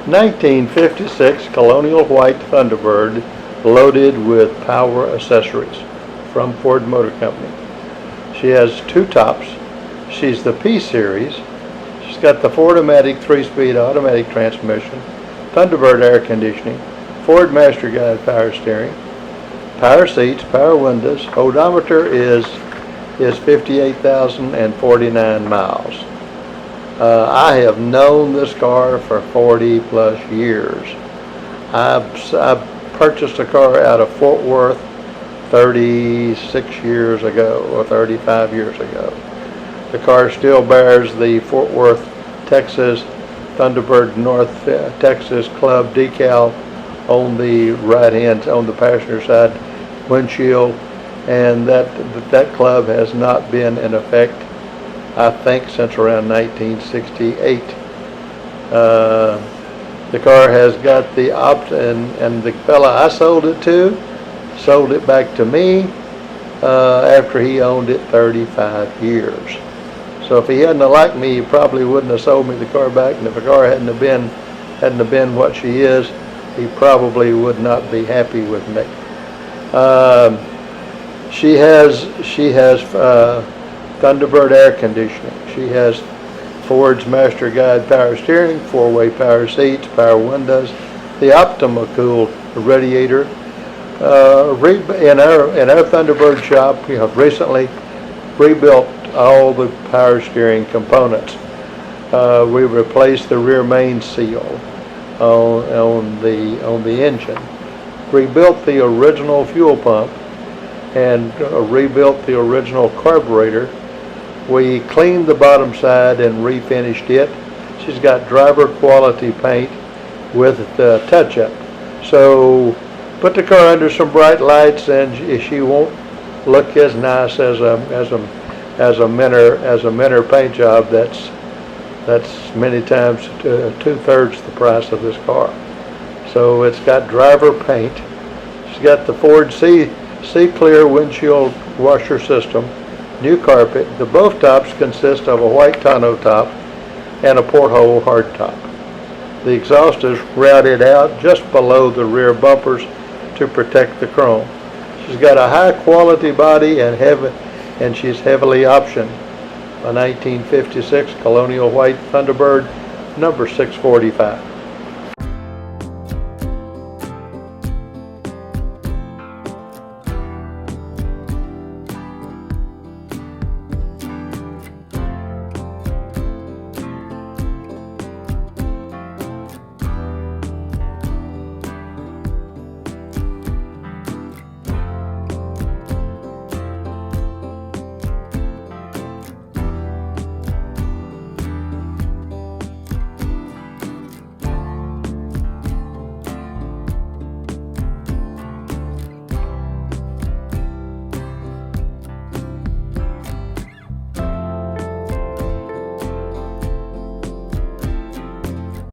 1956 Colonial white Thunderbird loaded with power accessories from Ford Motor Company. She has two tops. She's the P series. She's got the Ford-O-Matic 3-speed automatic transmission, Thunderbird air conditioning, Ford Masterguide power steering, power seats, power windows. Odometer is 58,049 miles. I have known this car for 40 plus years. I purchased a car out of Fort Worth 36 years ago or 35 years ago. The car still bears the Fort Worth, Texas Thunderbird North Texas Club decal on the right hand, on the passenger side windshield, and that club has not been in effect, I think, since around 1968. The car has got the and the fella I sold it to sold it back to me after he owned it 35 years. So if he hadn't have liked me, he probably wouldn't have sold me the car back, and if the car hadn't have been what she is, he probably would not be happy with me. She has Thunderbird air conditioning. She has Ford's Masterguide power steering, 4-way power seats, power windows, the Optima cool radiator. In our Thunderbird shop, we have recently rebuilt all the power steering components. We replaced the rear main seal on the engine, rebuilt the original fuel pump, and rebuilt the original carburetor. We cleaned the bottom side and refinished it. She's got driver quality paint with the touch-up. So put the car under some bright lights and she won't look as nice as a Minter paint job that's many times 2/3 the price of this car. So it's got driver paint. She's got the Ford C Clear windshield washer system, new carpet. The both tops consist of a white tonneau top and a porthole hardtop. The exhaust is routed out just below the rear bumpers to protect the chrome. She's got a high quality body and she's heavily optioned. A 1956 Colonial white Thunderbird, number 645.